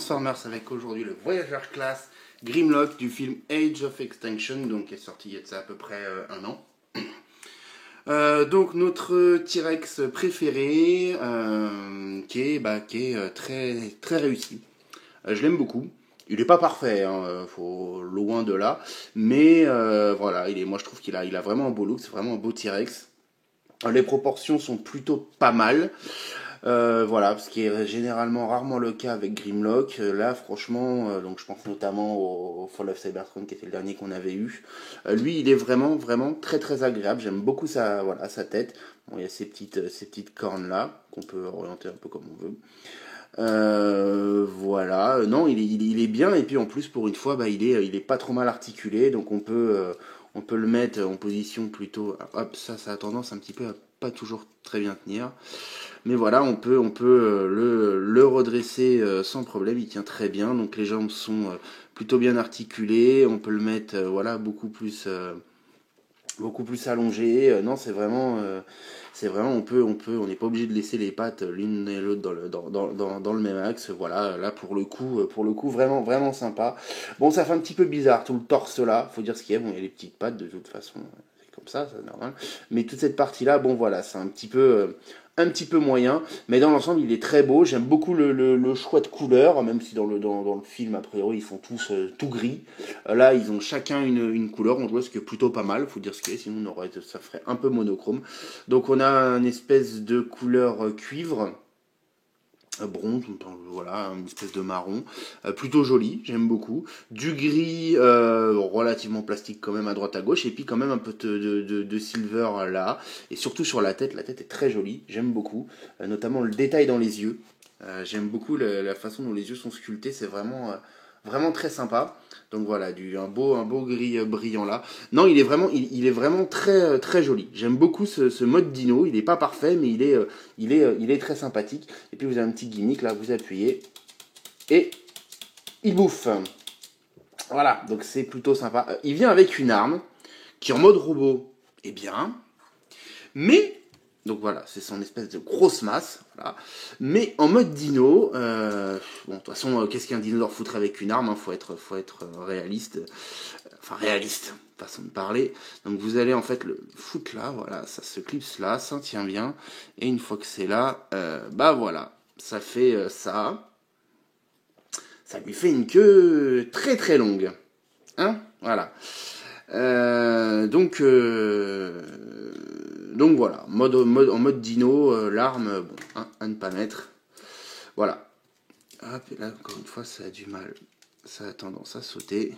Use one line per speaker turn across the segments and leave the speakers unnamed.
Transformers avec aujourd'hui le Voyager Class Grimlock du film Age of Extinction, donc qui est sorti il y a de ça à peu près un an. Donc notre T-Rex préféré qui est très, très réussi. Je l'aime beaucoup. Il n'est pas parfait, hein, faut loin de là, mais voilà, moi je trouve qu'il a vraiment un beau look, c'est vraiment un beau T-Rex. Les proportions sont plutôt pas mal. Voilà, ce qui est généralement rarement le cas avec Grimlock. Là, franchement, donc je pense notamment au Fall of Cybertron qui était le dernier qu'on avait eu. Lui, il est vraiment, vraiment très, très agréable. J'aime beaucoup sa tête. Bon, il y a ces petites cornes là qu'on peut orienter un peu comme on veut. Voilà, non, il est bien et puis en plus pour une fois, il est pas trop mal articulé, donc on peut le mettre en position plutôt. Hop, ça a tendance un petit peu à pas toujours très bien tenir. Mais voilà, on peut le redresser sans problème, il tient très bien. Donc les jambes sont plutôt bien articulées, on peut le mettre voilà beaucoup plus allongé. Non, c'est vraiment on n'est pas obligé de laisser les pattes l'une et l'autre dans le même axe. Voilà, là pour le coup vraiment vraiment sympa. Bon, ça fait un petit peu bizarre tout le torse là, faut dire ce qu'il y a. Bon, il y a les petites pattes de toute façon. Comme ça, c'est normal. Mais toute cette partie-là, bon voilà, c'est un petit peu moyen. Mais dans l'ensemble, il est très beau. J'aime beaucoup le choix de couleurs, même si dans le film, a priori, ils sont tous tout gris. Là, ils ont chacun une couleur. On voit ce qui est plutôt pas mal, faut dire ce qu'il y a, sinon ça ferait un peu monochrome. Donc on a une espèce de couleur cuivre. Bronze, voilà, une espèce de marron, plutôt joli, j'aime beaucoup. Du gris, relativement plastique quand même à droite à gauche, et puis quand même un peu de silver là, et surtout sur la tête est très jolie, j'aime beaucoup, notamment le détail dans les yeux. J'aime beaucoup la façon dont les yeux sont sculptés, c'est vraiment, vraiment très sympa. Donc voilà, un beau gris brillant là. Non, il est vraiment très, très joli. J'aime beaucoup ce mode dino. Il n'est pas parfait, mais il est très sympathique. Et puis vous avez un petit gimmick là, vous appuyez et il bouffe. Voilà, donc c'est plutôt sympa. Il vient avec une arme qui en mode robot est bien, mais donc voilà, c'est son espèce de grosse masse, voilà. Mais en mode dino, bon, de toute façon, qu'est-ce qu'un dino leur foutre avec une arme, hein, faut être réaliste, enfin réaliste, façon de parler. Donc vous allez en fait le foutre là, voilà, ça se clipse là, ça tient bien, et une fois que c'est là, voilà, ça fait ça lui fait une queue très très longue, hein, voilà. Donc voilà, en mode dino, l'arme, bon, à ne pas mettre. Voilà. Hop, et là, encore une fois, ça a du mal. Ça a tendance à sauter.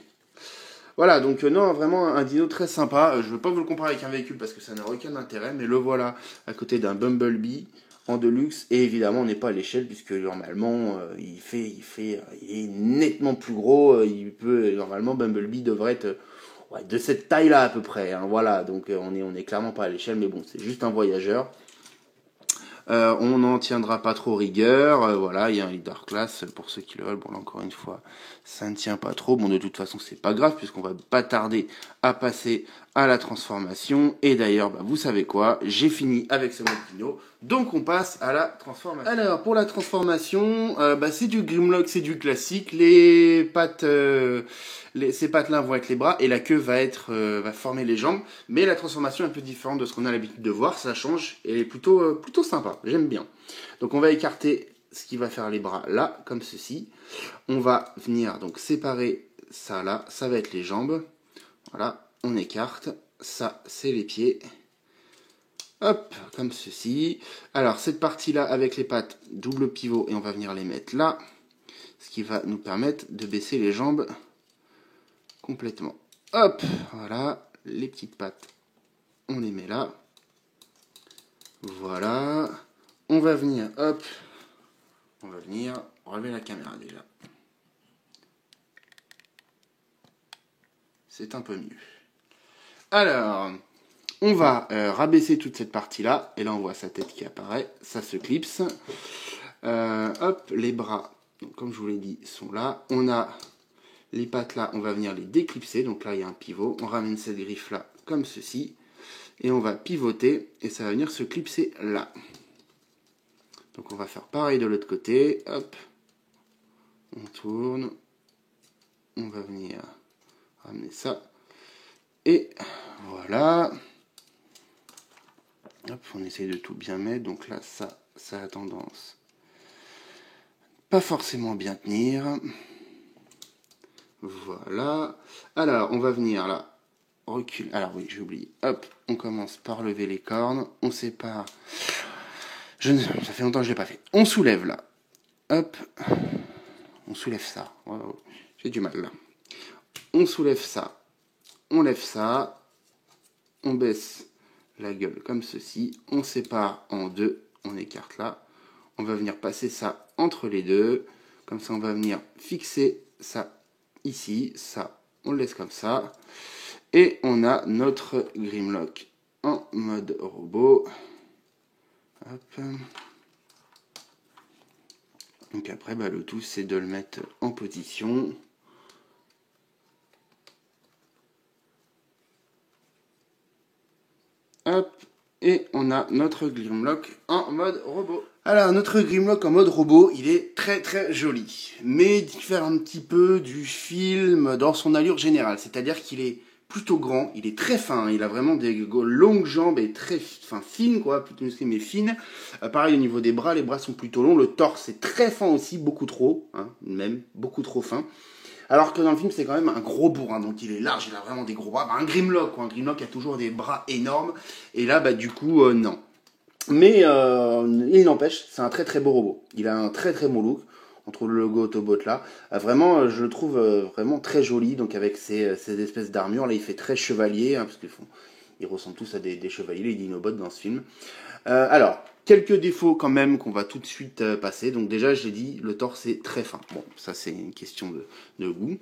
Voilà, donc non, vraiment un dino très sympa. Je ne veux pas vous le comparer avec un véhicule parce que ça n'a aucun intérêt, mais le voilà à côté d'un Bumblebee en Deluxe. Et évidemment, on n'est pas à l'échelle puisque normalement, il est nettement plus gros. Normalement, Bumblebee devrait être de cette taille-là à peu près, hein, voilà, donc on est clairement pas à l'échelle, mais bon, c'est juste un voyageur. On n'en tiendra pas trop rigueur, voilà, il y a un leader class pour ceux qui le veulent. Bon, là encore une fois, ça ne tient pas trop. Bon, de toute façon, c'est pas grave puisqu'on va pas tarder à passer à la transformation. Et d'ailleurs, vous savez quoi, j'ai fini avec ce mode dino, donc on passe à la transformation. Alors, pour la transformation, c'est du Grimlock, c'est du classique. Les pattes, ces pattes-là vont être les bras et la queue va former les jambes. Mais la transformation est un peu différente de ce qu'on a l'habitude de voir, ça change et elle est plutôt sympa, j'aime bien. Donc on va écarter ce qui va faire les bras là, comme ceci. On va venir donc séparer ça là, ça va être les jambes. Voilà, on écarte. Ça, c'est les pieds. Hop, comme ceci. Alors, cette partie-là, avec les pattes, double pivot, et on va venir les mettre là. Ce qui va nous permettre de baisser les jambes complètement. Hop, voilà, les petites pattes, on les met là. Voilà. On va venir, hop, relever la caméra déjà. C'est un peu mieux. Alors, on va rabaisser toute cette partie-là. Et là, on voit sa tête qui apparaît. Ça se clipse. Hop, les bras, donc, comme je vous l'ai dit, sont là. On a les pattes là, on va venir les déclipser. Donc là, il y a un pivot. On ramène cette griffe-là comme ceci. Et on va pivoter. Et ça va venir se clipser là. Donc on va faire pareil de l'autre côté. Hop. On tourne. On va venir ramener ça. Et voilà. Hop, on essaye de tout bien mettre. Donc là, ça a tendance pas forcément bien tenir. Voilà. Alors, on va venir là. Recule. Alors oui, j'ai oublié. Hop, on commence par lever les cornes. On sépare. Ça fait longtemps que je l'ai pas fait. On soulève là. Hop. On soulève ça. Wow. J'ai du mal là. On soulève ça. On lève ça. On baisse la gueule comme ceci. On sépare en deux. On écarte là. On va venir passer ça entre les deux. Comme ça, on va venir fixer ça ici. Ça, on le laisse comme ça. Et on a notre Grimlock en mode robot. Hop. Donc après, le tout, c'est de le mettre en position. Hop. Et on a notre Grimlock en mode robot. Alors, notre Grimlock en mode robot, il est très très joli. Mais il diffère un petit peu du film dans son allure générale. C'est-à-dire qu'il est plutôt grand, il est très fin, il a vraiment des longues jambes et très fines, quoi, plutôt musclées mais fines. Pareil au niveau des bras, les bras sont plutôt longs, le torse est très fin aussi, beaucoup trop, hein, même beaucoup trop fin. Alors que dans le film, c'est quand même un gros bourrin, donc il est large, il a vraiment des gros bras. Un Grimlock, quoi, un Grimlock a toujours des bras énormes, et là, du coup, non. Mais il n'empêche, c'est un très très beau robot. Il a un très très beau look. On trouve le logo Autobot là. Vraiment, je le trouve vraiment très joli. Donc avec ces espèces d'armures là, il fait très chevalier, hein, parce qu'ils ressemblent tous à des chevaliers, les Dinobots dans ce film. Alors, quelques défauts quand même qu'on va tout de suite passer. Donc déjà, j'ai dit, le torse est très fin. Bon, ça c'est une question de goût.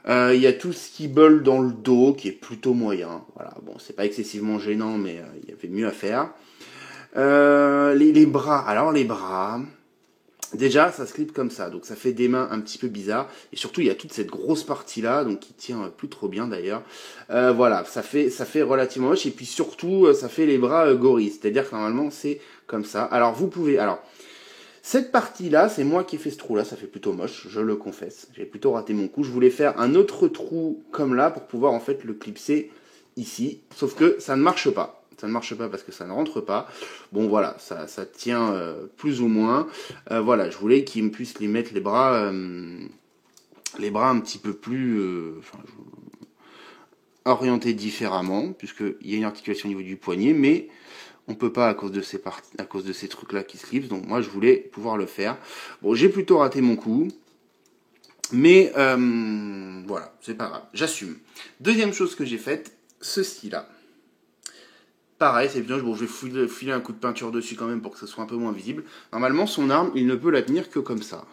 Il y a tout ce qui bole dans le dos, qui est plutôt moyen. Voilà, bon, c'est pas excessivement gênant, mais il y avait mieux à faire. Les bras, alors les bras, déjà ça se clip comme ça, donc ça fait des mains un petit peu bizarres, et surtout il y a toute cette grosse partie là, donc qui tient plus trop bien d'ailleurs. Voilà, ça fait relativement moche, et puis surtout ça fait les bras gorilles, c'est-à-dire que normalement c'est comme ça. Alors vous pouvez, cette partie là, c'est moi qui ai fait ce trou là, ça fait plutôt moche, je le confesse, j'ai plutôt raté mon coup. Je voulais faire un autre trou comme là pour pouvoir en fait le clipser ici, sauf que ça ne marche pas. Ça ne marche pas parce que ça ne rentre pas. Bon voilà, ça tient plus ou moins. Voilà, je voulais qu'il me puisse les mettre les bras un petit peu plus orientés différemment, puisqu'il y a une articulation au niveau du poignet, mais on peut pas à cause de ces trucs là qui se clipsent. Donc moi je voulais pouvoir le faire. Bon, j'ai plutôt raté mon coup. Mais voilà, c'est pas grave, j'assume. Deuxième chose que j'ai faite, ceci là. Pareil, c'est bien, bon, je vais filer un coup de peinture dessus quand même pour que ça soit un peu moins visible. Normalement, son arme, il ne peut la tenir que comme ça.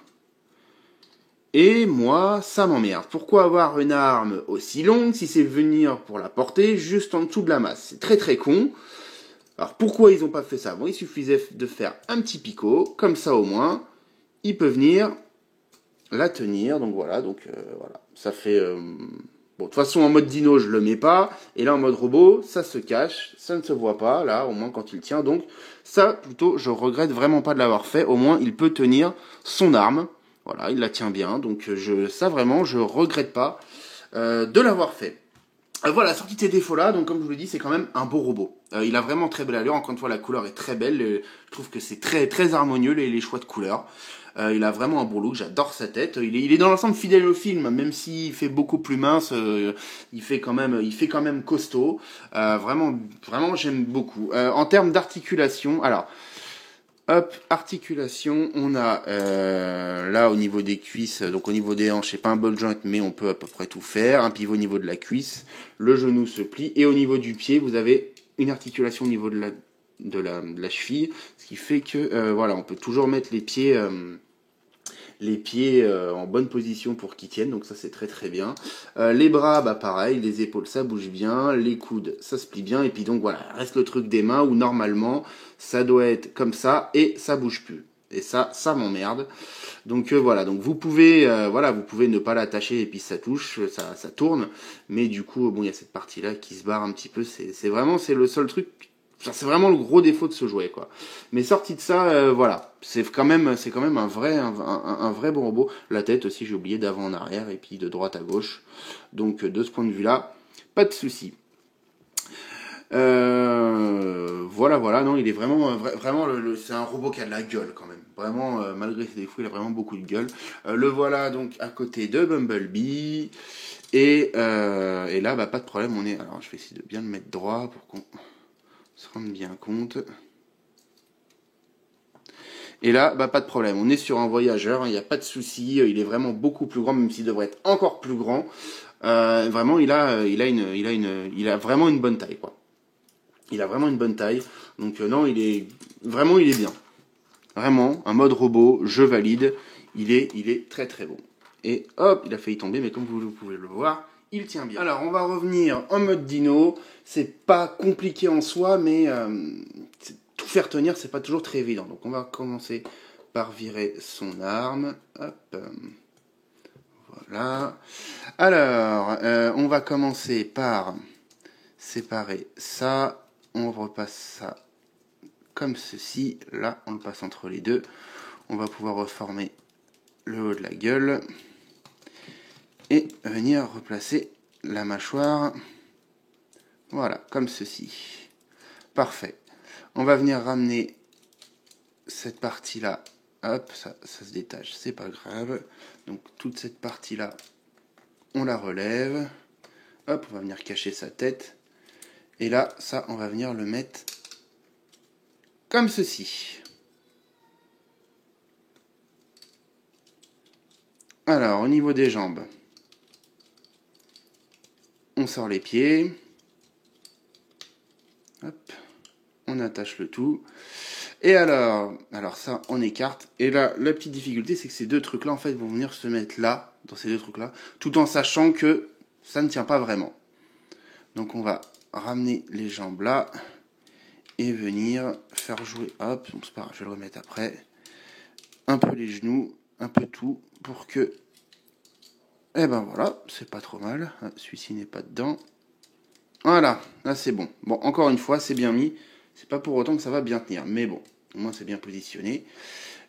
Et moi, ça m'emmerde. Pourquoi avoir une arme aussi longue si c'est venir pour la porter juste en dessous de la masse? C'est très très con. Alors pourquoi ils n'ont pas fait ça? Bon, il suffisait de faire un petit picot, comme ça au moins, il peut venir la tenir. Donc voilà, voilà. Ça fait... Bon, de toute façon, en mode dino, je le mets pas. Et là, en mode robot, ça se cache. Ça ne se voit pas, là, au moins quand il tient. Donc, ça, plutôt, je regrette vraiment pas de l'avoir fait. Au moins, il peut tenir son arme. Voilà, il la tient bien. Donc, ça, vraiment, je regrette pas de l'avoir fait. Voilà, sortie de ces défauts-là, donc comme je vous l'ai dit, c'est quand même un beau robot. Il a vraiment très belle allure, encore une fois, la couleur est très belle, je trouve que c'est très très harmonieux, les choix de couleurs. Il a vraiment un beau look, j'adore sa tête. Il est dans l'ensemble fidèle au film, même s'il fait beaucoup plus mince, il fait quand même costaud. Vraiment, j'aime beaucoup. En termes d'articulation, alors... Hop, articulation, on a là au niveau des cuisses, donc au niveau des hanches, c'est pas un ball joint, mais on peut à peu près tout faire. Un pivot au niveau de la cuisse, le genou se plie, et au niveau du pied, vous avez une articulation au niveau de la cheville, ce qui fait que voilà, on peut toujours mettre les pieds en bonne position pour qu'ils tiennent, donc ça c'est très très bien. Les bras, pareil, les épaules ça bouge bien, les coudes ça se plie bien, et puis donc voilà, reste le truc des mains où normalement ça doit être comme ça et ça bouge plus. Et ça m'emmerde. Donc voilà, donc vous pouvez ne pas l'attacher et puis ça touche, ça tourne, mais du coup bon il y a cette partie là qui se barre un petit peu, c'est le seul truc c'est vraiment le gros défaut de ce jouet, quoi. Mais sorti de ça, voilà, c'est quand même un vrai bon robot. La tête aussi, j'ai oublié d'avant en arrière et puis de droite à gauche. Donc de ce point de vue-là, pas de souci. Voilà, non, il est vraiment, c'est un robot qui a de la gueule quand même. Vraiment, malgré ses défauts, il a vraiment beaucoup de gueule. Le voilà donc à côté de Bumblebee. Et là, bah, pas de problème, alors je vais essayer de bien le mettre droit pour qu'on se rende bien compte. Et là, bah, pas de problème, on est sur un voyageur, il n'y a pas de souci, il est vraiment beaucoup plus grand, même s'il devrait être encore plus grand. Vraiment, il a vraiment une bonne taille, quoi. Il a vraiment une bonne taille, donc non, il est bien. Vraiment, un mode robot, je valide, il est très très bon. Et hop, il a failli tomber, mais comme vous pouvez le voir, il tient bien. Alors, on va revenir en mode dino. C'est pas compliqué en soi, mais tout faire tenir, c'est pas toujours très évident. Donc, on va commencer par virer son arme. Hop. Voilà. Alors, on va commencer par séparer ça. On repasse ça comme ceci. Là, on le passe entre les deux. On va pouvoir reformer le haut de la gueule. Et venir replacer la mâchoire. Voilà, comme ceci. Parfait. On va venir ramener cette partie-là. Hop, ça se détache, c'est pas grave. Donc toute cette partie-là, on la relève. Hop, on va venir cacher sa tête. Et là, ça, on va venir le mettre comme ceci. Alors, au niveau des jambes, on sort les pieds. Hop, on attache le tout. Et alors ça, on écarte. Et là, la petite difficulté, c'est que ces deux trucs-là, en fait, vont venir se mettre là, dans ces deux trucs-là, tout en sachant que ça ne tient pas vraiment. Donc, on va ramener les jambes là et venir faire jouer. Hop, c'est pas grave, je vais le remettre après. Un peu les genoux, un peu tout, pour que... Eh ben voilà, c'est pas trop mal. Celui-ci n'est pas dedans. Voilà, là c'est bon. Bon, encore une fois, c'est bien mis. C'est pas pour autant que ça va bien tenir. Mais bon, au moins c'est bien positionné.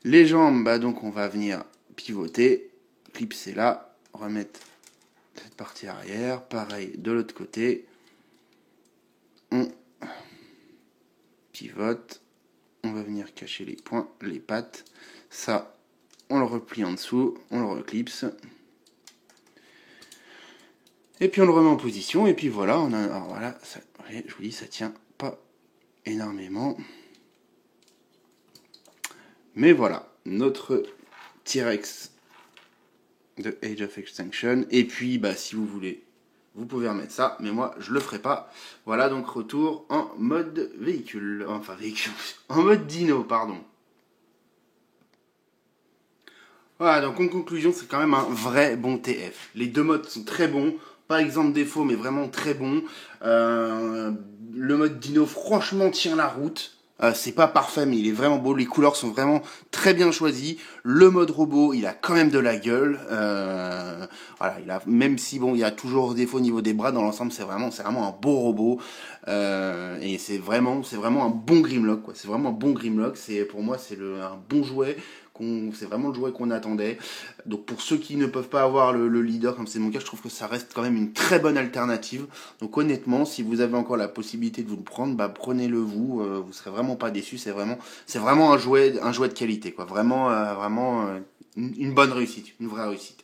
Les jambes, bah donc on va venir pivoter. Clipser là. Remettre cette partie arrière. Pareil de l'autre côté. On pivote. On va venir cacher les poings, les pattes. Ça, on le replie en dessous. On le reclipse. Et puis on le remet en position. Et puis voilà, alors voilà, ça, je vous dis, ça tient pas énormément. Mais voilà, notre T-Rex de Age of Extinction. Et puis, bah, si vous voulez, vous pouvez remettre ça, mais moi, je le ferai pas. Voilà, donc retour en mode véhicule. Enfin, véhicule. En mode dino, pardon. Voilà, donc en conclusion, c'est quand même un vrai bon TF. Les deux modes sont très bons. Pas exemple défaut, mais vraiment très bon. Le mode dino, franchement, tient la route. C'est pas parfait, mais il est vraiment beau. Les couleurs sont vraiment très bien choisies. Le mode robot, il a quand même de la gueule. Voilà, même si bon, il y a toujours des défauts au niveau des bras, dans l'ensemble, c'est vraiment un beau robot. Et c'est vraiment un bon Grimlock, quoi. C'est vraiment un bon Grimlock. Pour moi, c'est un bon jouet. C'est vraiment le jouet qu'on attendait. Donc pour ceux qui ne peuvent pas avoir le leader, comme c'est mon cas, je trouve que ça reste quand même une très bonne alternative. Donc honnêtement, si vous avez encore la possibilité de vous le prendre, bah prenez-le vous. Vous serez vraiment pas déçus. C'est vraiment un jouet de qualité, quoi. Vraiment une bonne réussite, une vraie réussite.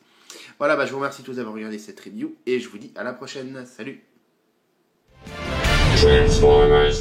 Voilà, bah je vous remercie tous d'avoir regardé cette review et je vous dis à la prochaine. Salut. Transformers.